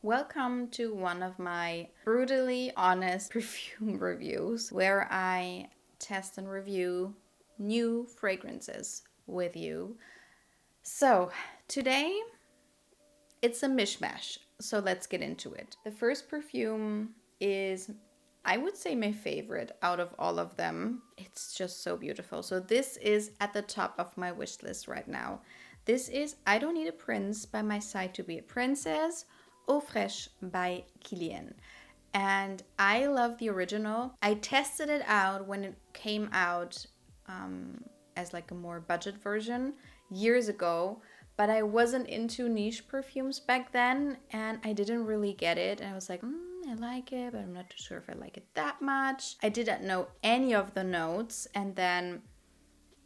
Welcome to one of my brutally honest perfume reviews where I test and review new fragrances with you. So, today it's a mishmash, so let's get into it. The first perfume is, I would say, my favorite out of all of them. It's just so beautiful. So this is at the top of my wish list right now. This is I Don't Need a Prince by My Side to Be a Princess, Eau Fresh by Kilian. And I love the original. I tested it out when it came out as like a more budget version years ago, but I wasn't into niche perfumes back then and I didn't really get it. And I was like, I like it, but I'm not too sure if I like it that much. I didn't know any of the notes, and then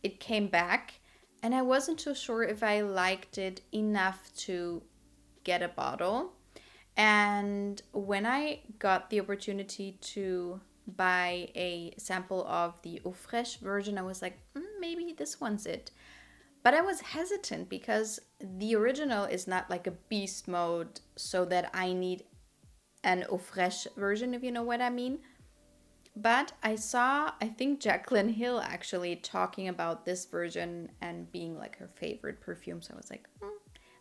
it came back and I wasn't too sure if I liked it enough to get a bottle. And when I got the opportunity to buy a sample of the Eau Fresh version, I was like, maybe this one's it. But I was hesitant because the original is not like a beast mode, so that I need an Eau Fresh version, if you know what I mean. But I saw, I think Jaclyn Hill actually talking about this version and being like her favorite perfume. So I was like,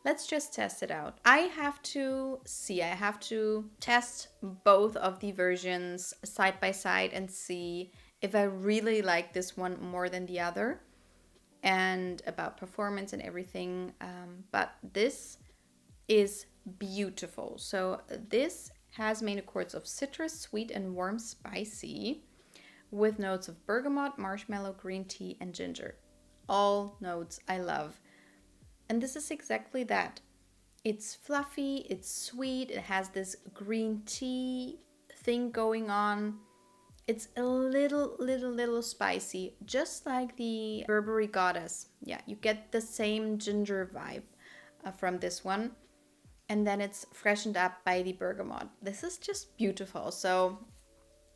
let's just test it out. I have to test both of the versions side by side and see if I really like this one more than the other and about performance and everything. But this is beautiful. So this has main accords of citrus, sweet and warm spicy with notes of bergamot, marshmallow, green tea and ginger. All notes I love. And this is exactly that. It's fluffy, it's sweet, it has this green tea thing going on. It's a little spicy, just like the Burberry Goddess. Yeah, you get the same ginger vibe from this one. And then it's freshened up by the bergamot. This is just beautiful. So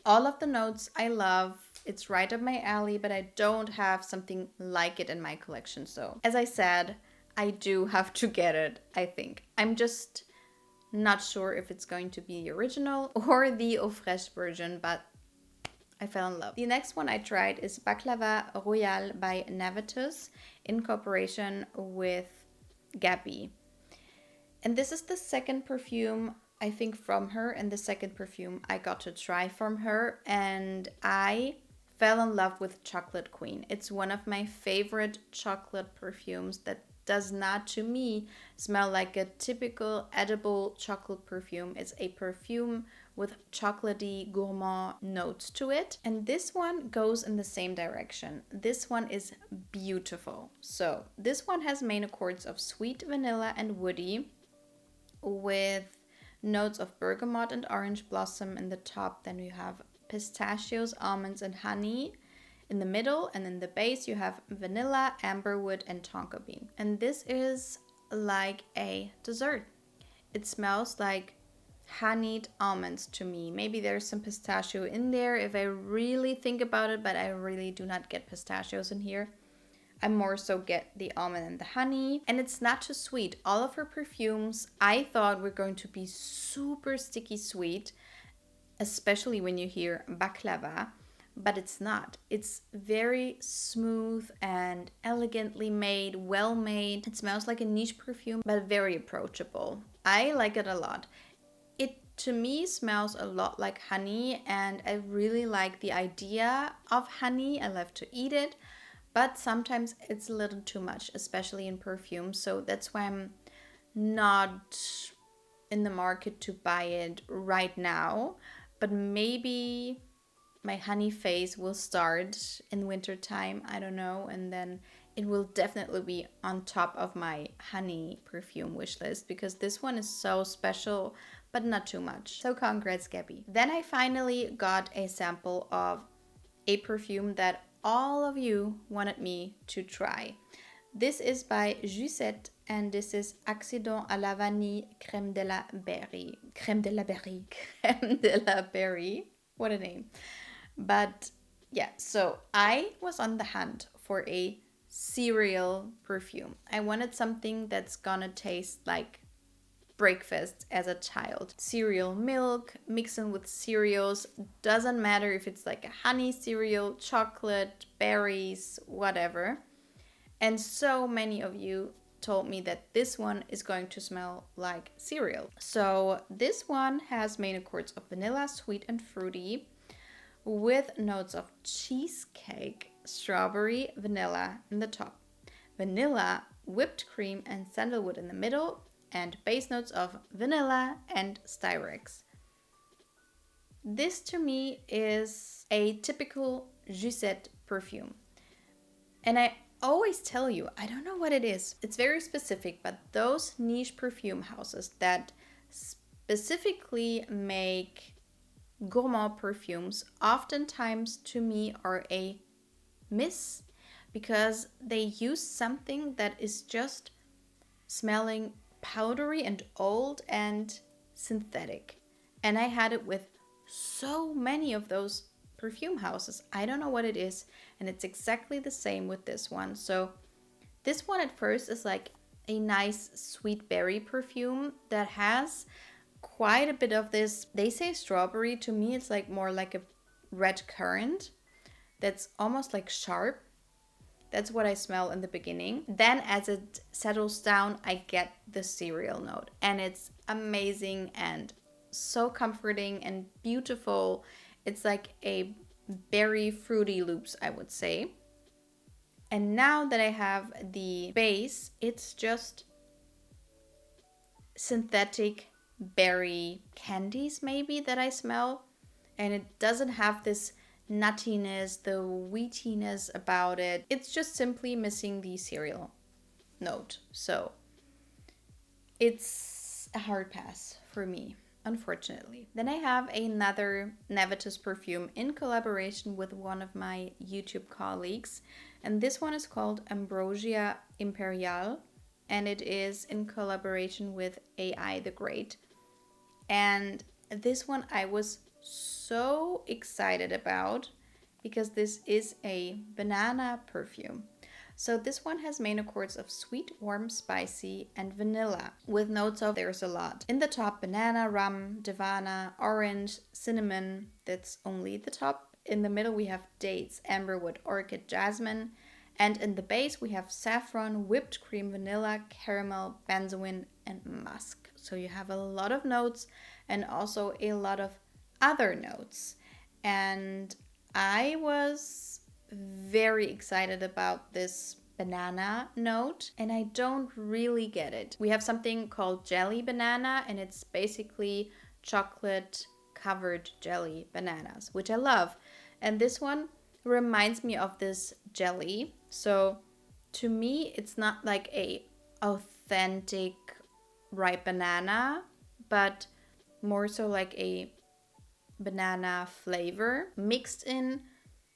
all of the notes I love. It's right up my alley, but I don't have something like it in my collection. So as I said, I do have to get it, I think. I'm just not sure if it's going to be the original or the Eau Fresh version, but I fell in love. The next one I tried is Baklava Royale by Navitus in cooperation with Gabby. And this is the second perfume, I think, from her, and the second perfume I got to try from her. And I fell in love with Chocolate Queen. It's one of my favorite chocolate perfumes that does not, to me, smell like a typical edible chocolate perfume. It's a perfume with chocolatey gourmand notes to it. And this one goes in the same direction. This one is beautiful. So this one has main accords of sweet, vanilla, and woody with notes of bergamot and orange blossom in the top. Then you have pistachios, almonds, and honey in the middle, and in the base you have vanilla, amberwood, and tonka bean. And this is like a dessert. It smells like honeyed almonds to me. Maybe there's some pistachio in there if I really think about it, but I really do not get pistachios in here. I more so get the almond and the honey, and it's not too sweet. All of her perfumes I thought were going to be super sticky sweet, especially when you hear baklava, but it's not. It's very smooth and elegantly made, well made. It smells like a niche perfume, but very approachable. I like it a lot. It to me smells a lot like honey, and I really like the idea of honey. I love to eat it, but sometimes it's a little too much, especially in perfume. So that's why I'm not in the market to buy it right now. But maybe my honey phase will start in winter time, I don't know, and then it will definitely be on top of my honey perfume wish list, because this one is so special, but not too much. So congrats, Gabby. Then I finally got a sample of a perfume that all of you wanted me to try. This is by Jousset, and this is Accident à la Vanille Crème de la Berry. Crème de la Berry. Crème de la Berry. What a name. But yeah, so I was on the hunt for a cereal perfume. I wanted something that's gonna taste like breakfast as a child. Cereal milk, mixing with cereals, doesn't matter if it's like a honey cereal, chocolate, berries, whatever. And so many of you told me that this one is going to smell like cereal. So this one has main accords of vanilla, sweet and fruity, with notes of cheesecake, strawberry, vanilla in the top, vanilla, whipped cream, and sandalwood in the middle, and base notes of vanilla and Styrex. This to me is a typical Jousset perfume. And I always tell you, I don't know what it is. It's very specific, but those niche perfume houses that specifically make gourmand perfumes oftentimes to me are a miss, because they use something that is just smelling powdery and old and synthetic. And I had it with so many of those perfume houses. I don't know what it is, and it's exactly the same with this one. So this one at first is like a nice sweet berry perfume that has quite a bit of this, they say strawberry, to me it's like more like a red currant that's almost like sharp. That's what I smell in the beginning. Then as it settles down, I get the cereal note, and it's amazing and so comforting and beautiful. It's like a berry fruity loops, I would say. And now that I have the base, it's just synthetic berry candies maybe that I smell. And it doesn't have this nuttiness, the wheatiness about it. It's just simply missing the cereal note. So it's a hard pass for me, unfortunately. Then I have another Navitus perfume in collaboration with one of my YouTube colleagues. And this one is called Ambrosia Imperiale. And it is in collaboration with AI the Great. And this one I was so excited about because this is a banana perfume. So this one has main accords of sweet, warm, spicy, and vanilla, with notes of there's a lot. In the top, banana, rum, divana, orange, cinnamon, that's only the top. In the middle we have dates, amberwood, orchid, jasmine. And in the base we have saffron, whipped cream, vanilla, caramel, benzoin, and musk. So you have a lot of notes and also a lot of other notes. And I was very excited about this banana note, and I don't really get it. We have something called jelly banana, and it's basically chocolate covered jelly bananas, which I love. And this one reminds me of this jelly. So to me, it's not like a authentic ripe banana, but more so like a banana flavor mixed in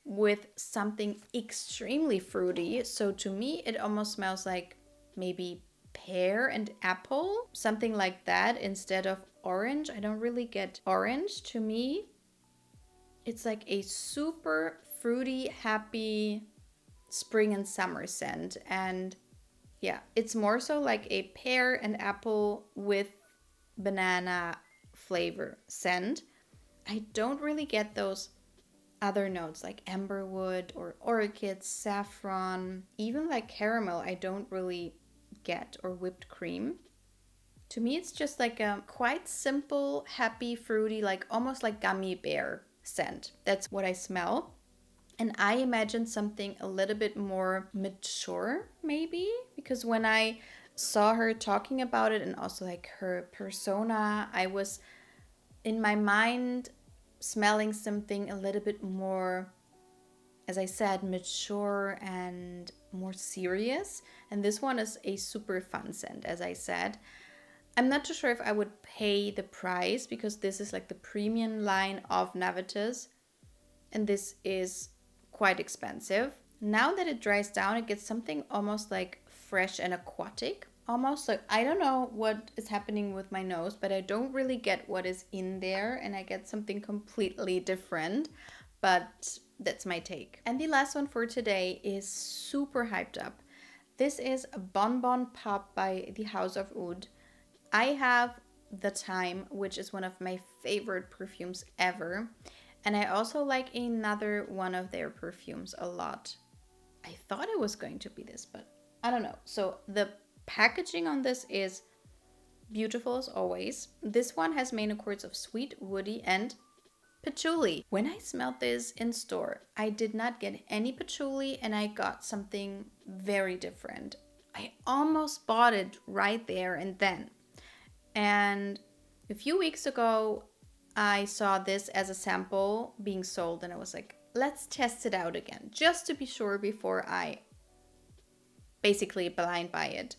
with something extremely fruity. So to me, it almost smells like maybe pear and apple, something like that, instead of orange. I don't really get orange. To me, it's like a super fruity, happy spring and summer scent. And yeah, it's more so like a pear and apple with banana flavor scent. I don't really get those other notes like amberwood or orchid, saffron, even like caramel. I don't really get, or whipped cream. To me, it's just like a quite simple, happy, fruity, like almost like gummy bear scent. That's what I smell. And I imagine something a little bit more mature, maybe, because when I saw her talking about it and also like her persona, I was in my mind smelling something a little bit more, as I said, mature and more serious. And this one is a super fun scent, as I said. I'm not too sure if I would pay the price, because this is like the premium line of Navitus, and this is quite expensive. Now that it dries down, it gets something almost like fresh and aquatic. Almost like, I don't know what is happening with my nose, but I don't really get what is in there, and I get something completely different. But that's my take. And the last one for today is super hyped up. This is Bonbon Pop by the House of Oud. I have the Time, which is one of my favorite perfumes ever. And I also like another one of their perfumes a lot. I thought it was going to be this, but I don't know. So the packaging on this is beautiful as always. This one has main accords of sweet, woody, and patchouli. When I smelled this in store, I did not get any patchouli and I got something very different. I almost bought it right there and then. And a few weeks ago, I saw this as a sample being sold and I was like, let's test it out again, just to be sure before I basically blind buy it.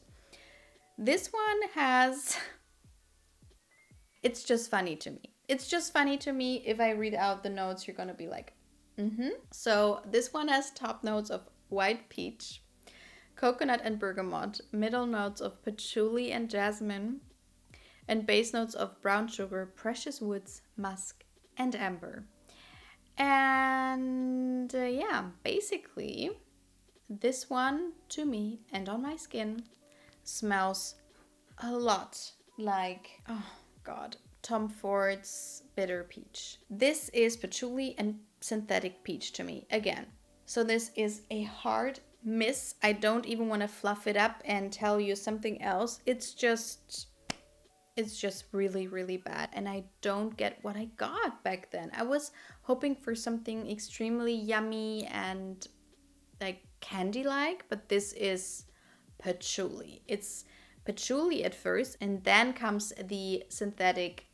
This one has, it's just funny to me. It's just funny to me. If I read out the notes, you're gonna be like, So this one has top notes of white peach, coconut and bergamot, middle notes of patchouli and jasmine, and base notes of brown sugar, precious woods, musk, and amber. And yeah, basically, this one to me and on my skin smells a lot like, oh God, Tom Ford's Bitter Peach. This is patchouli and synthetic peach to me again. So this is a hard miss. I don't even want to fluff it up and tell you something else. It's just really, really bad. And I don't get what I got back then. I was hoping for something extremely yummy and like candy-like, but this is patchouli. It's patchouli at first, and then comes the synthetic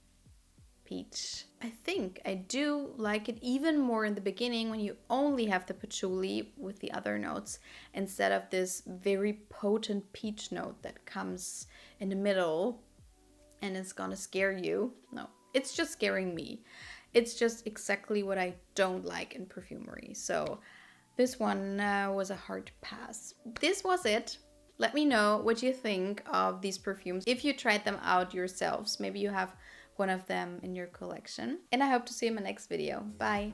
peach. I think I do like it even more in the beginning when you only have the patchouli with the other notes instead of this very potent peach note that comes in the middle and it's gonna scare you. No, it's just scaring me. It's just exactly what I don't like in perfumery. So this one was a hard pass. This was it. Let me know what you think of these perfumes. If you tried them out yourselves, maybe you have one of them in your collection. And I hope to see you in my next video. Bye.